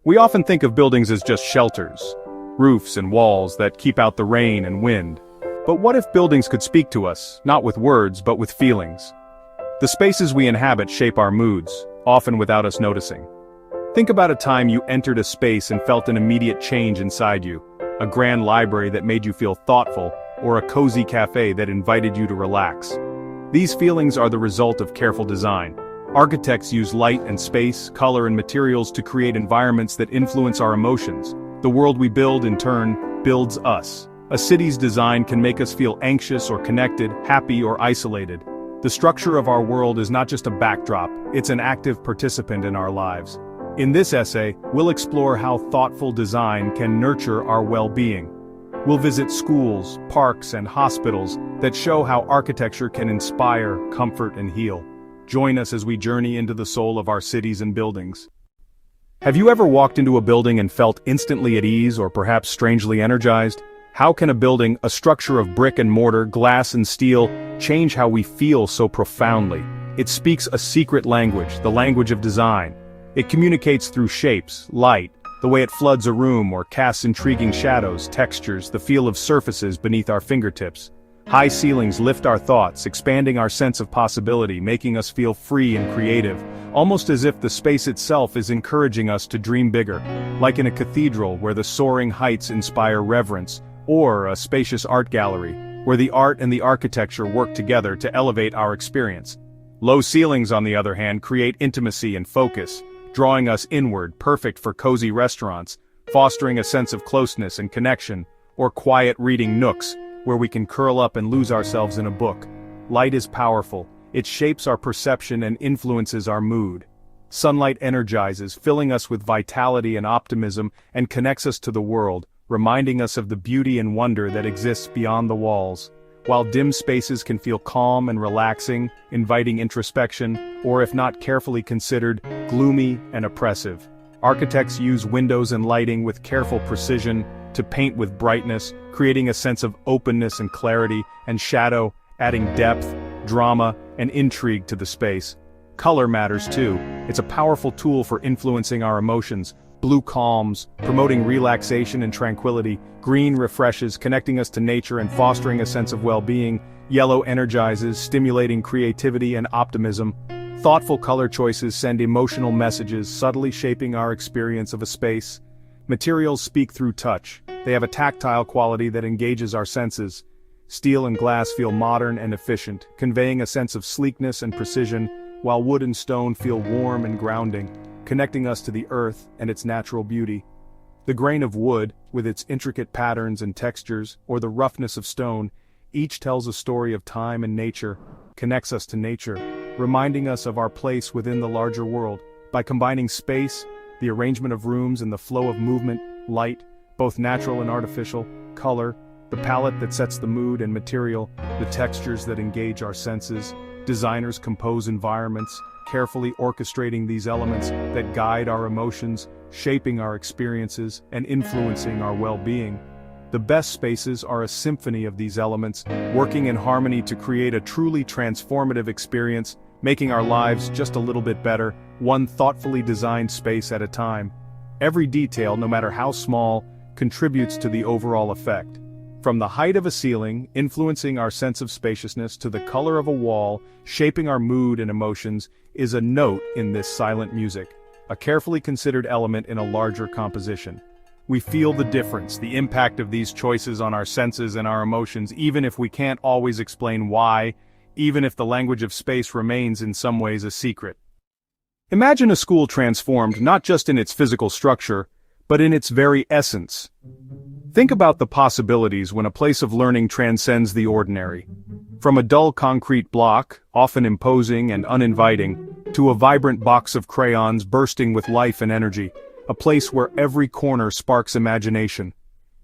We often think of buildings as just shelters, roofs and walls that keep out the rain and wind. But what if buildings could speak to us, not with words but with feelings? The spaces we inhabit shape our moods, often without us noticing. Think about a time you entered a space and felt an immediate change inside you, a grand library that made you feel thoughtful, or a cozy cafe that invited you to relax. These feelings are the result of careful design. Architects use light and space, color and materials to create environments that influence our emotions. The world we build, in turn, builds us. A city's design can make us feel anxious or connected, happy or isolated. The structure of our world is not just a backdrop, it's an active participant in our lives. In this essay, we'll explore how thoughtful design can nurture our well-being. We'll visit schools, parks, and hospitals that show how architecture can inspire, comfort, and heal. Join us as we journey into the soul of our cities and buildings. Have you ever walked into a building and felt instantly at ease or perhaps strangely energized? How can a building, a structure of brick and mortar, glass and steel, change how we feel so profoundly? It speaks a secret language, the language of design. It communicates through shapes, light, the way it floods a room or casts intriguing shadows, textures, the feel of surfaces beneath our fingertips. High ceilings lift our thoughts, expanding our sense of possibility, making us feel free and creative, almost as if the space itself is encouraging us to dream bigger, like in a cathedral where the soaring heights inspire reverence, or a spacious art gallery, where the art and the architecture work together to elevate our experience. Low ceilings, on the other hand, create intimacy and focus, drawing us inward, perfect for cozy restaurants, fostering a sense of closeness and connection, or quiet reading nooks, where we can curl up and lose ourselves in a book. Light is powerful. It shapes our perception and influences our mood. Sunlight energizes, filling us with vitality and optimism, and connects us to the world, reminding us of the beauty and wonder that exists beyond the walls. While dim spaces can feel calm and relaxing, inviting introspection, or if not carefully considered, gloomy and oppressive. Architects use windows and lighting with careful precision to paint with brightness, creating a sense of openness and clarity, and shadow, adding depth, drama, and intrigue to the space. Color matters too. It's a powerful tool for influencing our emotions. Blue calms, promoting relaxation and tranquility. Green refreshes, connecting us to nature and fostering a sense of well-being. Yellow energizes, stimulating creativity and optimism. Thoughtful color choices send emotional messages, subtly shaping our experience of a space. Materials speak through touch. They have a tactile quality that engages our senses. Steel and glass feel modern and efficient, conveying a sense of sleekness and precision, while wood and stone feel warm and grounding, connecting us to the earth and its natural beauty. The grain of wood, with its intricate patterns and textures, or the roughness of stone, each tells a story of time and nature, connects us to nature, reminding us of our place within the larger world. By combining space, the arrangement of rooms and the flow of movement, light, both natural and artificial, color, the palette that sets the mood, and material, the textures that engage our senses, designers compose environments, carefully orchestrating these elements that guide our emotions, shaping our experiences, and influencing our well-being. The best spaces are a symphony of these elements, working in harmony to create a truly transformative experience, making our lives just a little bit better, one thoughtfully designed space at a time. Every detail, no matter how small, contributes to the overall effect. From the height of a ceiling, influencing our sense of spaciousness, to the color of a wall, shaping our mood and emotions, is a note in this silent music, a carefully considered element in a larger composition. We feel the difference, the impact of these choices on our senses and our emotions, even if we can't always explain why, even if the language of space remains in some ways a secret. Imagine a school transformed not just in its physical structure, but in its very essence. Think about the possibilities when a place of learning transcends the ordinary. From a dull concrete block, often imposing and uninviting, to a vibrant box of crayons bursting with life and energy, a place where every corner sparks imagination.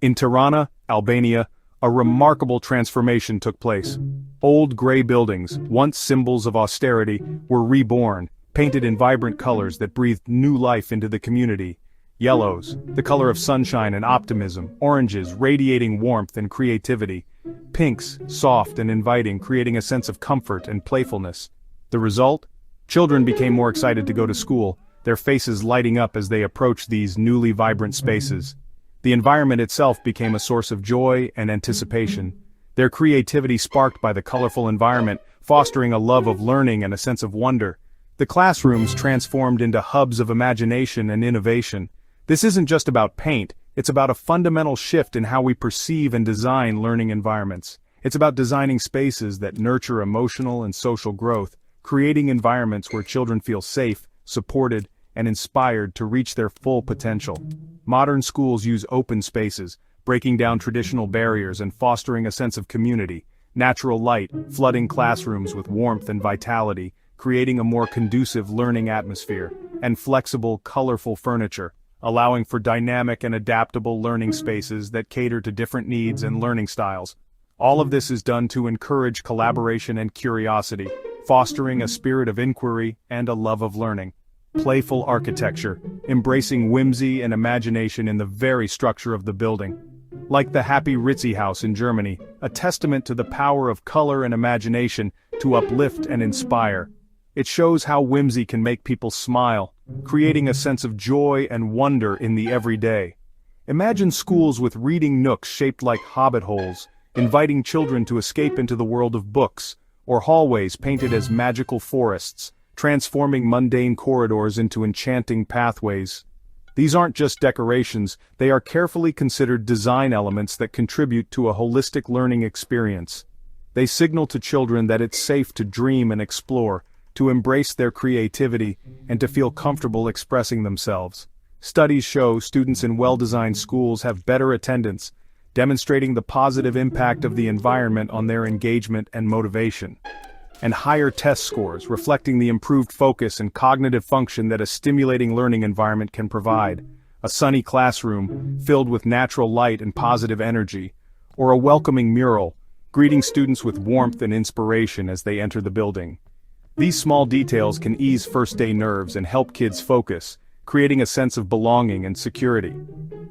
In Tirana, Albania, a remarkable transformation took place. Old gray buildings, once symbols of austerity, were reborn, painted in vibrant colors that breathed new life into the community. Yellows, the color of sunshine and optimism. Oranges, radiating warmth and creativity. Pinks, soft and inviting, creating a sense of comfort and playfulness. The result? Children became more excited to go to school. their faces lighting up as they approached these newly vibrant spaces. The environment itself became a source of joy and anticipation, their creativity sparked by the colorful environment, fostering a love of learning and a sense of wonder. The classrooms transformed into hubs of imagination and innovation. This isn't just about paint, it's about a fundamental shift in how we perceive and design learning environments. It's about designing spaces that nurture emotional and social growth, creating environments where children feel safe, supported, and inspired to reach their full potential. Modern schools use open spaces, breaking down traditional barriers and fostering a sense of community. Natural light, flooding classrooms with warmth and vitality, creating a more conducive learning atmosphere, and flexible, colorful furniture, allowing for dynamic and adaptable learning spaces that cater to different needs and learning styles. All of this is done to encourage collaboration and curiosity, fostering a spirit of inquiry and a love of learning. Playful architecture, embracing whimsy and imagination in the very structure of the building. Like the Happy Ritzy House in Germany, a testament to the power of color and imagination to uplift and inspire. It shows how whimsy can make people smile, creating a sense of joy and wonder in the everyday. Imagine schools with reading nooks shaped like hobbit holes, inviting children to escape into the world of books, or hallways painted as magical forests, transforming mundane corridors into enchanting pathways. These aren't just decorations, they are carefully considered design elements that contribute to a holistic learning experience. They signal to children that it's safe to dream and explore, to embrace their creativity, and to feel comfortable expressing themselves. Studies show students in well-designed schools have better attendance, demonstrating the positive impact of the environment on their engagement and motivation. And higher test scores, reflecting the improved focus and cognitive function that a stimulating learning environment can provide. A sunny classroom, filled with natural light and positive energy, or a welcoming mural, greeting students with warmth and inspiration as they enter the building. These small details can ease first-day nerves and help kids focus, creating a sense of belonging and security.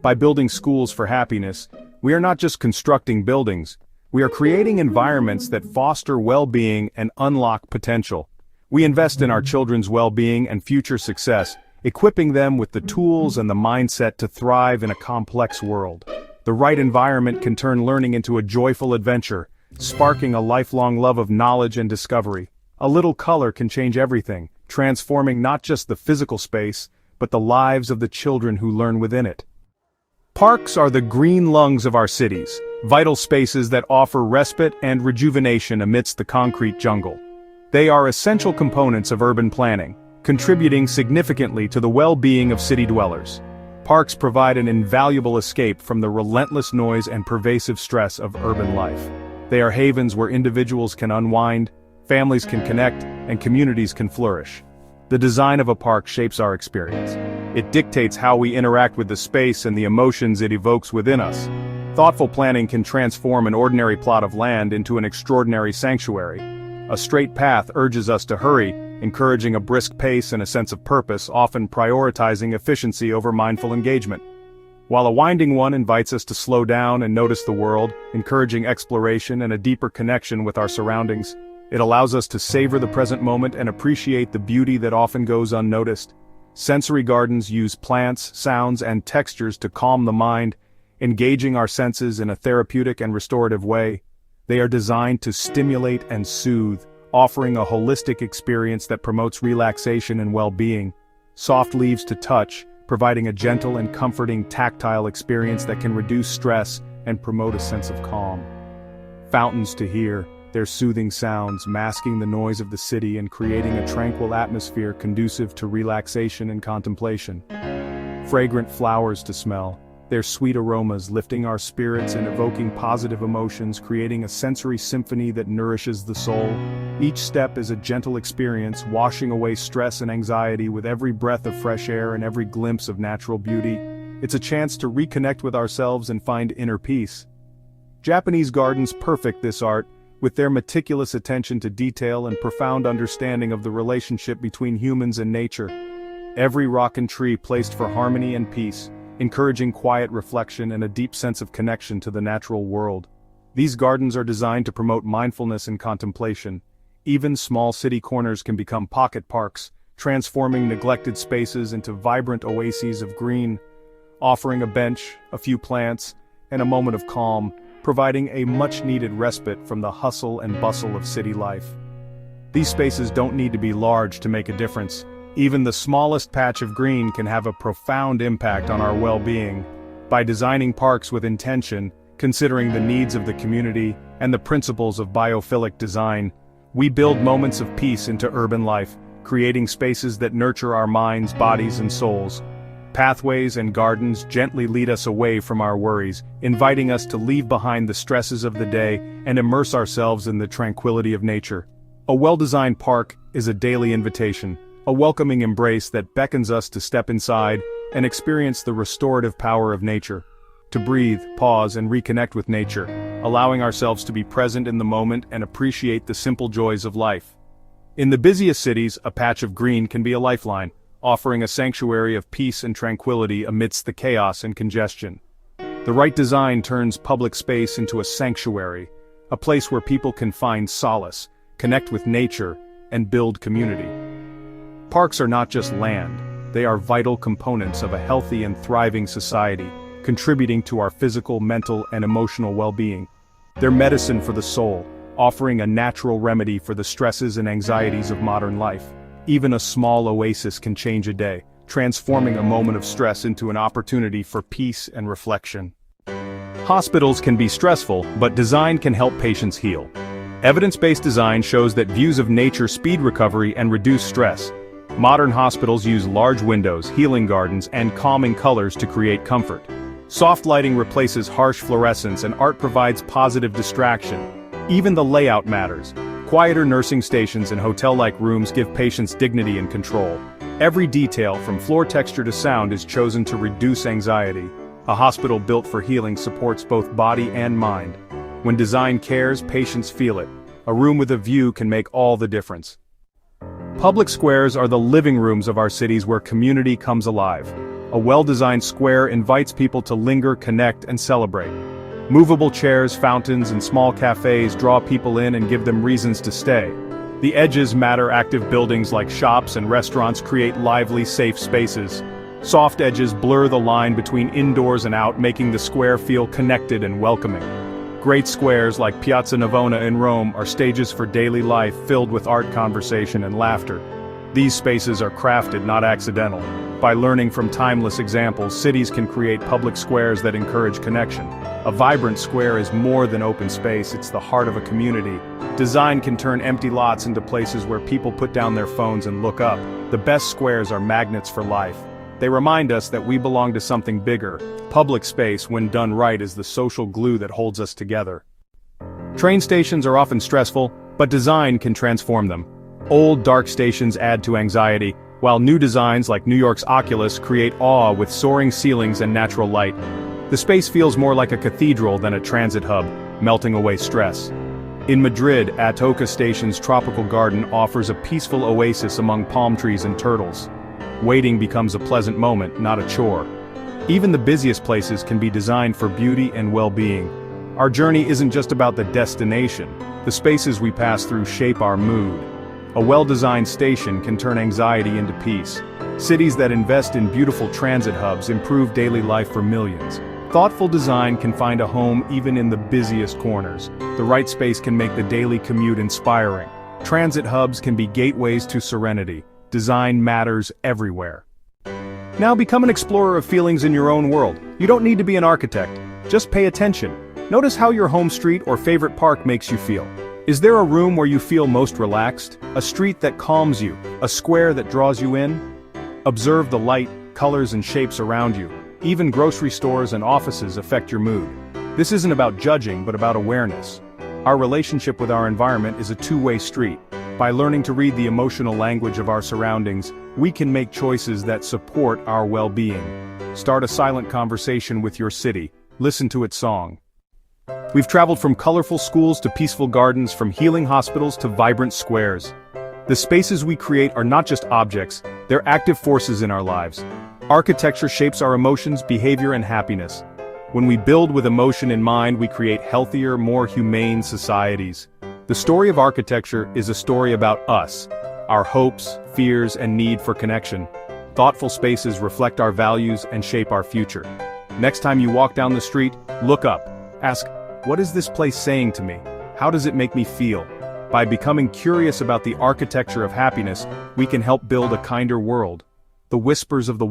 By building schools for happiness, we are not just constructing buildings, we are creating environments that foster well-being and unlock potential. We invest in our children's well-being and future success, equipping them with the tools and the mindset to thrive in a complex world. The right environment can turn learning into a joyful adventure, sparking a lifelong love of knowledge and discovery. A little color can change everything, transforming not just the physical space, but the lives of the children who learn within it. Parks are the green lungs of our cities, vital spaces that offer respite and rejuvenation amidst the concrete jungle. They are essential components of urban planning, contributing significantly to the well-being of city dwellers. Parks provide an invaluable escape from the relentless noise and pervasive stress of urban life. They are havens where individuals can unwind, families can connect, and communities can flourish. The design of a park shapes our experience. It dictates how we interact with the space and the emotions it evokes within us. Thoughtful planning can transform an ordinary plot of land into an extraordinary sanctuary. A straight path urges us to hurry, encouraging a brisk pace and a sense of purpose, often prioritizing efficiency over mindful engagement. While a winding one invites us to slow down and notice the world, encouraging exploration and a deeper connection with our surroundings. It allows us to savor the present moment and appreciate the beauty that often goes unnoticed. Sensory gardens use plants, sounds, and textures to calm the mind, engaging our senses in a therapeutic and restorative way. They are designed to stimulate and soothe, offering a holistic experience that promotes relaxation and well-being. Soft leaves to touch, providing a gentle and comforting tactile experience that can reduce stress and promote a sense of calm. Fountains to hear, their soothing sounds masking the noise of the city and creating a tranquil atmosphere conducive to relaxation and contemplation. Fragrant flowers to smell, their sweet aromas lifting our spirits and evoking positive emotions, creating a sensory symphony that nourishes the soul. Each step is a gentle experience, washing away stress and anxiety with every breath of fresh air and every glimpse of natural beauty. It's a chance to reconnect with ourselves and find inner peace. Japanese gardens perfect this art, with their meticulous attention to detail and profound understanding of the relationship between humans and nature. Every rock and tree placed for harmony and peace, encouraging quiet reflection and a deep sense of connection to the natural world. These gardens are designed to promote mindfulness and contemplation. Even small city corners can become pocket parks, transforming neglected spaces into vibrant oases of green, offering a bench, a few plants, and a moment of calm, providing a much-needed respite from the hustle and bustle of city life. These spaces don't need to be large to make a difference. Even the smallest patch of green can have a profound impact on our well-being. By designing parks with intention, considering the needs of the community and the principles of biophilic design, we build moments of peace into urban life, creating spaces that nurture our minds, bodies, and souls. Pathways and gardens gently lead us away from our worries, inviting us to leave behind the stresses of the day and immerse ourselves in the tranquility of nature. A well-designed park is a daily invitation, a welcoming embrace that beckons us to step inside and experience the restorative power of nature. To breathe, pause, and reconnect with nature, allowing ourselves to be present in the moment and appreciate the simple joys of life. In the busiest cities, a patch of green can be a lifeline, offering a sanctuary of peace and tranquility amidst the chaos and congestion. The right design turns public space into a sanctuary, a place where people can find solace, connect with nature, and build community. Parks are not just land, they are vital components of a healthy and thriving society, contributing to our physical, mental, and emotional well-being. They're medicine for the soul, offering a natural remedy for the stresses and anxieties of modern life. Even a small oasis can change a day, transforming a moment of stress into an opportunity for peace and reflection. Hospitals can be stressful, but design can help patients heal. Evidence-based design shows that views of nature speed recovery and reduce stress. Modern hospitals use large windows, healing gardens, and calming colors to create comfort. Soft lighting replaces harsh fluorescence and art provides positive distraction. Even the layout matters. Quieter nursing stations and hotel-like rooms give patients dignity and control. Every detail, from floor texture to sound, is chosen to reduce anxiety. A hospital built for healing supports both body and mind. When design cares, patients feel it. A room with a view can make all the difference. Public squares are the living rooms of our cities where community comes alive. A well-designed square invites people to linger, connect, and celebrate. Movable chairs, fountains, and small cafes draw people in and give them reasons to stay. The edges matter. Active buildings like shops and restaurants create lively, safe spaces. Soft edges blur the line between indoors and out, making the square feel connected and welcoming. Great squares like Piazza Navona in Rome are stages for daily life filled with art, conversation, and laughter. These spaces are crafted, not accidental. By learning from timeless examples, cities can create public squares that encourage connection. A vibrant square is more than open space, it's the heart of a community. Design can turn empty lots into places where people put down their phones and look up. The best squares are magnets for life. They remind us that we belong to something bigger. Public space, when done right, is the social glue that holds us together. Train stations are often stressful, but design can transform them. Old, dark stations add to anxiety, while new designs like New York's Oculus create awe with soaring ceilings and natural light. The space feels more like a cathedral than a transit hub, melting away stress. In Madrid, Atocha Station's tropical garden offers a peaceful oasis among palm trees and turtles. Waiting becomes a pleasant moment, not a chore. Even the busiest places can be designed for beauty and well-being. Our journey isn't just about the destination. The spaces we pass through shape our mood. A well-designed station can turn anxiety into peace. Cities that invest in beautiful transit hubs improve daily life for millions. Thoughtful design can find a home even in the busiest corners. The right space can make the daily commute inspiring. Transit hubs can be gateways to serenity. Design matters everywhere. Now become an explorer of feelings in your own world. You don't need to be an architect. Just pay attention. Notice how your home street or favorite park makes you feel. Is there a room where you feel most relaxed? A street that calms you? A square that draws you in? Observe the light, colors, and shapes around you. Even grocery stores and offices affect your mood. This isn't about judging, but about awareness. Our relationship with our environment is a two-way street. By learning to read the emotional language of our surroundings, we can make choices that support our well-being. Start a silent conversation with your city. Listen to its song. We've traveled from colorful schools to peaceful gardens, from healing hospitals to vibrant squares. The spaces we create are not just objects, they're active forces in our lives. Architecture shapes our emotions, behavior, and happiness. When we build with emotion in mind, we create healthier, more humane societies. The story of architecture is a story about us. our hopes, fears, and need for connection. Thoughtful spaces reflect our values and shape our future. Next time you walk down the street, look up. Ask, what is this place saying to me? How does it make me feel? By becoming curious about the architecture of happiness, we can help build a kinder world. The whispers of the